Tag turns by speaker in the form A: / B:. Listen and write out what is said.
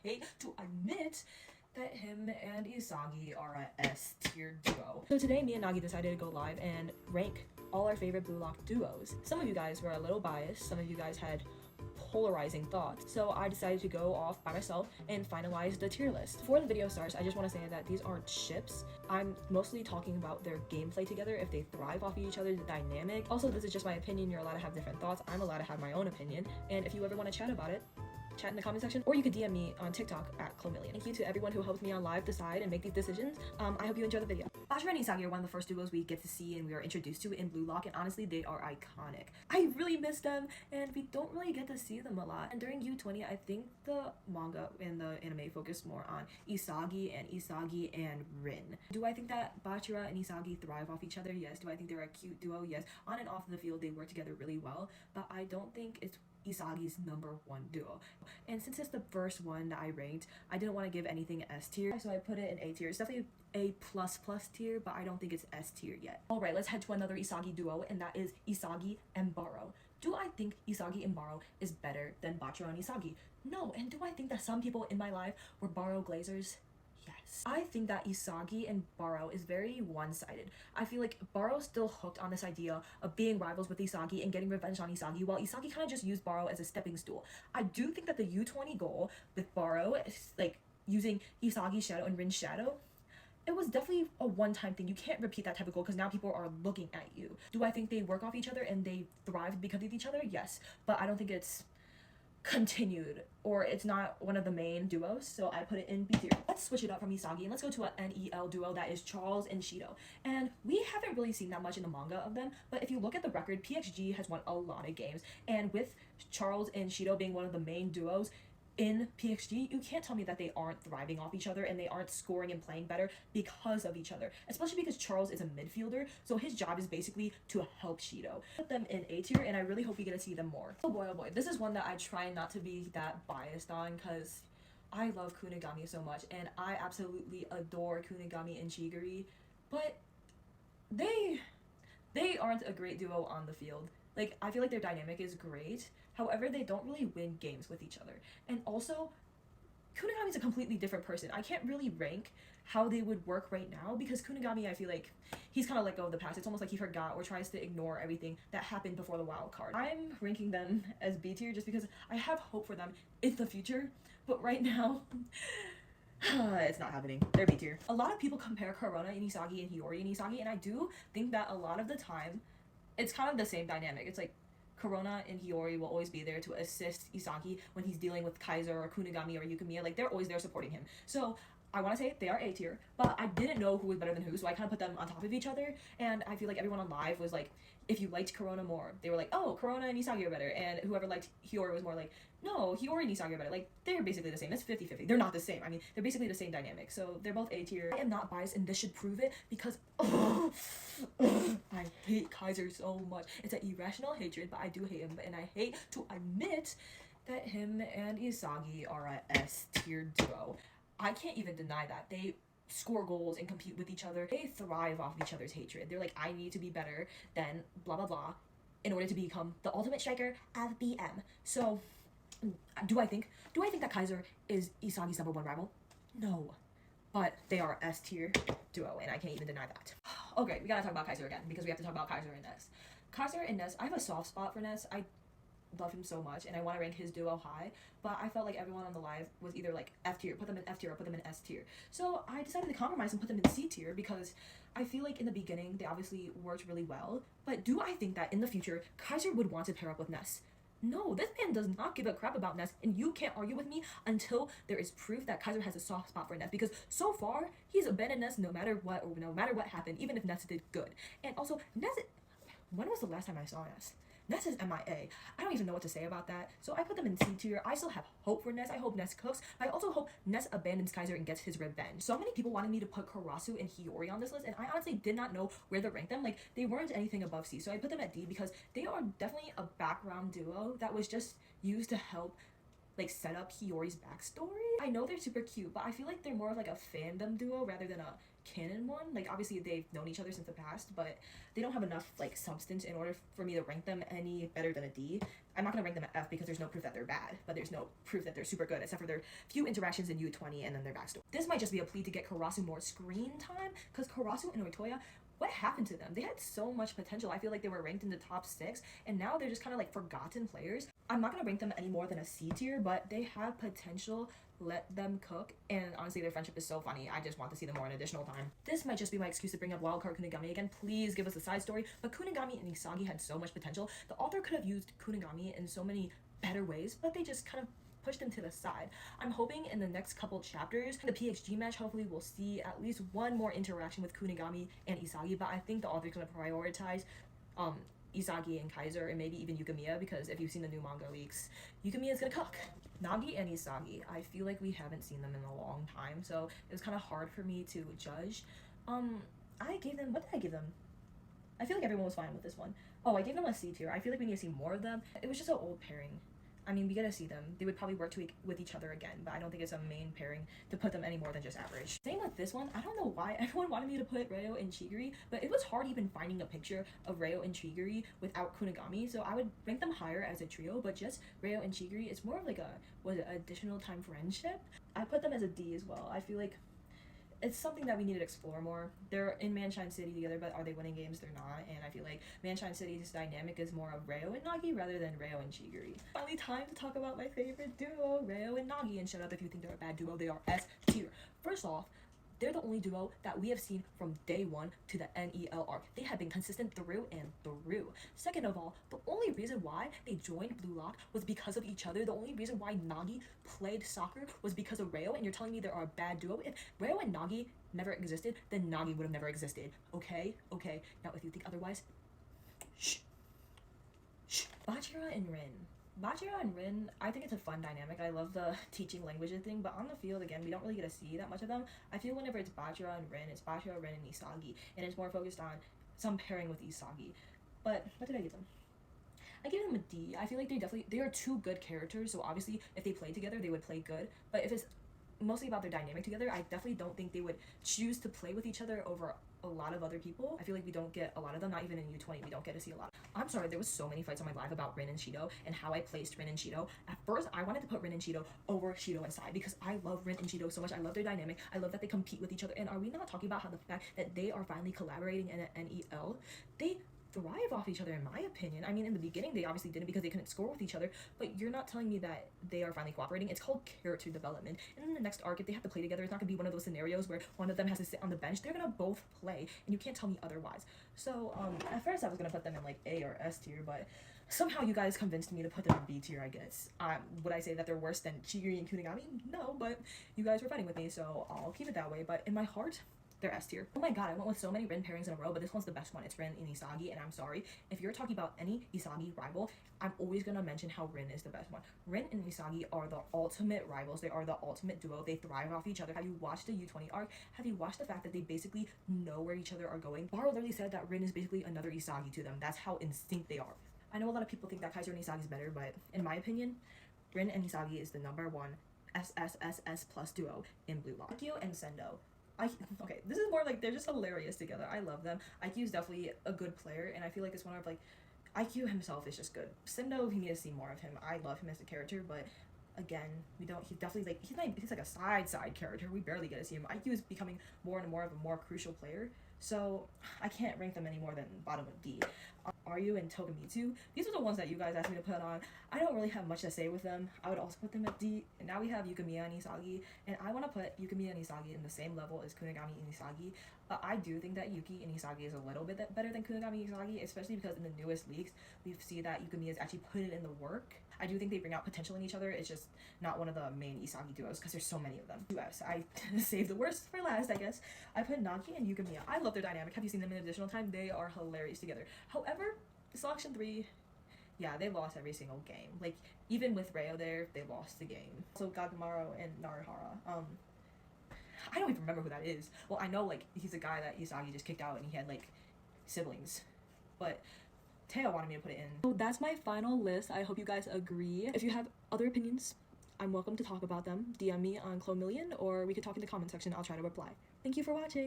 A: hate to admit that him and Isagi are a S tier duo. So today me and Nagi decided to go live and rank all our favorite Blue Lock duos. Some of you guys were a little biased, some of you guys had polarizing thoughts, so I decided to go off by myself and finalize the tier list. Before the video starts, I just want to say that these aren't ships. I'm mostly talking about their gameplay together, if they thrive off of each other, the dynamic. Also, this is just my opinion. You're allowed to have different thoughts. I'm allowed to have my own opinion, and if you ever want to chat about it, chat in the comment section, or you could DM me on TikTok at Clomillion. Thank you to everyone who helps me on live decide and make these decisions. I hope you enjoy the video. Bachira and Isagi are one of the first duos we get to see and we are introduced to in Blue Lock, and honestly, they are iconic. I really miss them, and we don't really get to see them a lot. And during U20, I think the manga and the anime focused more on Isagi and Rin. Do I think that Bachira and Isagi thrive off each other? Yes. Do I think they're a cute duo? Yes. On and off the field, they work together really well, but I don't think it's Isagi's #1 duo. And since it's the first one that I ranked, I didn't want to give anything S tier, so I put it in A tier. It's definitely A++ tier, but I don't think it's S tier yet. Alright, let's head to another Isagi duo, and that is Isagi and Baro. Do I think Isagi and Baro is better than Bachira and Isagi? No. And do I think that some people in my life were Baro glazers? Yes. I think that Isagi and Baro is very one-sided. I feel like Baro's still hooked on this idea of being rivals with Isagi and getting revenge on Isagi, while Isagi kind of just used Baro as a stepping stool. I do think that the U20 goal with Baro is like using Isagi's shadow and Rin's shadow. It was definitely a one-time thing. You can't repeat that type of goal because now people are looking at you. Do I think they work off each other and they thrive because of each other? Yes. But I don't think it's continued, or it's not one of the main duos, so I put it in B tier. Let's switch it up from Isagi and let's go to an Neol duo that is Charles and Shido. And we haven't really seen that much in the manga of them, but if you look at the record, PXG has won a lot of games, and with Charles and Shido being one of the main duos in PXG, you can't tell me that they aren't thriving off each other and they aren't scoring and playing better because of each other, especially because Charles is a midfielder, so his job is basically to help Shido. Put them in A tier, and I really hope we get to see them more. Oh boy, this is one that I try not to be that biased on because I love Kunigami so much and I absolutely adore Kunigami and Chigiri, but they aren't a great duo on the field. Like, I feel like their dynamic is great, however, they don't really win games with each other. And also, Kunigami's a completely different person. I can't really rank how they would work right now because Kunigami, I feel like he's kind of let go of the past. It's almost like he forgot or tries to ignore everything that happened before the wild card. I'm ranking them as B tier just because I have hope for them in the future, but right now, it's not happening. They're B tier. A lot of people compare Corona and Isagi and Hiyori and Isagi, and I do think that a lot of the time, it's kind of the same dynamic. It's like Corona and Hiyori will always be there to assist Isagi when he's dealing with Kaiser or Kunigami or Yukumiya. Like, they're always there supporting him. So I want to say they are A tier, but I didn't know who was better than who, so I kind of put them on top of each other. And I feel like everyone on live was like, if you liked Corona more, they were like, oh, Corona and Isagi are better. And whoever liked Hiyori was more like, no, Hiyori and Isagi are better. Like, they're basically the same. It's 50-50. They're not the same. I mean, they're basically the same dynamic. So they're both A tier. I am not biased, and this should prove it because I hate Kaiser so much. It's an irrational hatred, but I do hate him. And I hate to admit that him and Isagi are a S tier duo. I can't even deny that. They score goals and compete with each other. They thrive off each other's hatred. They're like, I need to be better than blah blah blah in order to become the ultimate striker of BM. So do I think that Kaiser is Isagi's #1 rival? No. But they are S tier duo, and I can't even deny that. Okay, we gotta talk about Kaiser again because we have to talk about Kaiser and Ness. Kaiser and Ness, I have a soft spot for Ness. I love him so much and I want to rank his duo high, but I felt like everyone on the live was either like F tier, put them in F tier, or put them in S tier. So I decided to compromise and put them in C tier because I feel like in the beginning they obviously worked really well, but do I think that in the future Kaiser would want to pair up with Ness? No, this man does not give a crap about Ness, and you can't argue with me until there is proof that Kaiser has a soft spot for Ness, because so far he's abandoned Ness no matter what, or no matter what happened, even if Ness did good. And also, Ness, when was the last time I saw Ness? Ness is MIA. I don't even know what to say about that. So I put them in C tier. I still have hope for Ness. I hope Ness cooks. I also hope Ness abandons Kaiser and gets his revenge. So many people wanted me to put Karasu and Hiyori on this list, and I honestly did not know where to rank them. Like, they weren't anything above C. So I put them at D because they are definitely a background duo that was just used to help like set up Hiyori's backstory. I know they're super cute, but I feel like they're more of like a fandom duo rather than a canon one. Like obviously they've known each other since the past, but they don't have enough like substance in order for me to rank them any better than a D. I'm not gonna rank them an F because there's no proof that they're bad, but there's no proof that they're super good except for their few interactions in U20 and then their backstory. This might just be a plea to get Karasu more screen time, because Karasu and Oitoya, what happened to them? They had so much potential. I feel like they were ranked in the top 6 and now they're just kind of like forgotten players. I'm not gonna rank them any more than a C tier, but they have potential. Let them cook, and honestly their friendship is so funny. I just want to see them more in additional time. This might just be my excuse to bring up wildcard Kunigami again. Please give us a side story, but Kunigami and Isagi had so much potential. The author could have used Kunigami in so many better ways, but they just kind of pushed him to the side. I'm hoping in the next couple chapters, the PXG match, hopefully we'll see at least one more interaction with Kunigami and Isagi, but I think the author's going to prioritize Isagi and Kaiser, and maybe even Yukimiya, because if you've seen the new manga leaks, Yukimiya's gonna cook. Nagi and Isagi, I feel like we haven't seen them in a long time, so it was kind of hard for me to judge. I gave them, what did I give them? I feel like everyone was fine with this one. Oh, I gave them a C tier. I feel like we need to see more of them. It was just an old pairing. I mean, we gotta see them. They would probably work with each other again, but I don't think it's a main pairing to put them any more than just average. Same with this one. I don't know why everyone wanted me to put Reo and Chigiri, but it was hard even finding a picture of Reo and Chigiri without Kunigami, so I would rank them higher as a trio, but just Reo and Chigiri, it's more of like a, additional time friendship? I put them as a D as well. I feel like it's something that we need to explore more. They're in Manshine City together, but are they winning games? They're not, and I feel like Manshine City's dynamic is more of Reo and Nagi rather than Reo and Chigiri. Finally, time to talk about my favorite duo, Reo and Nagi, and shut up if you think they're a bad duo. They are S tier. First off, they're the only duo that we have seen from day 1 to the Neol arc. They have been consistent through and through. Second of all, the only reason why they joined Blue Lock was because of each other. The only reason why Nagi played soccer was because of Reo, and you're telling me they are a bad duo? If Reo and Nagi never existed, then Nagi would have never existed. Okay? Okay. Now, if you think otherwise, shh. Shh. Bachira and Rin. Bachira and Rin, I think it's a fun dynamic. I love the teaching languages thing, but on the field, again, we don't really get to see that much of them. I feel whenever it's Bachira and Rin, it's Bachira, Rin, and Isagi, and it's more focused on some pairing with Isagi. But what did I give them? I gave them a D. I feel like they are two good characters, so obviously if they played together, they would play good. But if it's mostly about their dynamic together, I definitely don't think they would choose to play with each other over a lot of other people. I feel like we don't get a lot of them, not even in U20, we don't get to see a lot. I'm sorry, there was so many fights on my live about Rin and Shido and how I placed Rin and Shido. At first, I wanted to put Rin and Shido over Shido and Sai because I love Rin and Shido so much. I love their dynamic. I love that they compete with each other. And are we not talking about how the fact that they are finally collaborating in an NEL? They thrive off each other, in my opinion. I mean, in the beginning, they obviously didn't because they couldn't score with each other, but you're not telling me that they are finally cooperating. It's called character development. And in the next arc, if they have to play together, it's not gonna be one of those scenarios where one of them has to sit on the bench. They're gonna both play, and you can't tell me otherwise. So, at first I was gonna put them in like A or S tier, but somehow you guys convinced me to put them in B tier, I guess. Would I say that they're worse than Chigiri and Kunigami? No, but you guys were fighting with me, so I'll keep it that way. But in my heart, they're S tier. Oh my god, I went with so many Rin pairings in a row, but this one's the best one. It's Rin and Isagi, and I'm sorry. If you're talking about any Isagi rival, I'm always gonna mention how Rin is the best one. Rin and Isagi are the ultimate rivals. They are the ultimate duo. They thrive off each other. Have you watched the U20 arc? Have you watched the fact that they basically know where each other are going? Baro literally said that Rin is basically another Isagi to them. That's how in sync they are. I know a lot of people think that Kaiser and Isagi is better, but in my opinion, Rin and Isagi is the #1 SSSS plus duo in Blue Lock. Aikyo and Sendo. Okay, this is more like they're just hilarious together. I love them. IQ is definitely a good player, and I feel like it's one of like IQ himself is just good. Sendo, we need to see more of him. I love him as a character, but again, we don't. He's definitely like he's like a side character. We barely get to see him. IQ is becoming more and more of a more crucial player, so I can't rank them any more than bottom of D. Aryu and Togemitsu, these are the ones that you guys asked me to put on. I don't really have much to say with them. I would also put them at D. And now we have Yukimiya and Isagi, and I want to put Yukimiya and Isagi in the same level as Kunigami and Isagi. But I do think that Yuki and Isagi is a little bit better than Kunigami and Isagi, especially because in the newest leaks, we see that Yukimiya is actually putting in the work. I do think they bring out potential in each other. It's just not one of the main Isagi duos because there's so many of them. US, I saved the worst for last, I guess. I put Nagi and Yukimiya. I love their dynamic. Have you seen them in additional time? They are hilarious together. However, Selection 3, yeah, they lost every single game. Like, even with Reo there, they lost the game. So Gagamaro and Narihara. I don't even remember who that is. Well, I know, like, he's a guy that Isagi just kicked out and he had, like, siblings. But Teo wanted me to put it in. So that's my final list. I hope you guys agree. If you have other opinions, I'm welcome to talk about them. DM me on Clomillion, or we could talk in the comment section. I'll try to reply. Thank you for watching!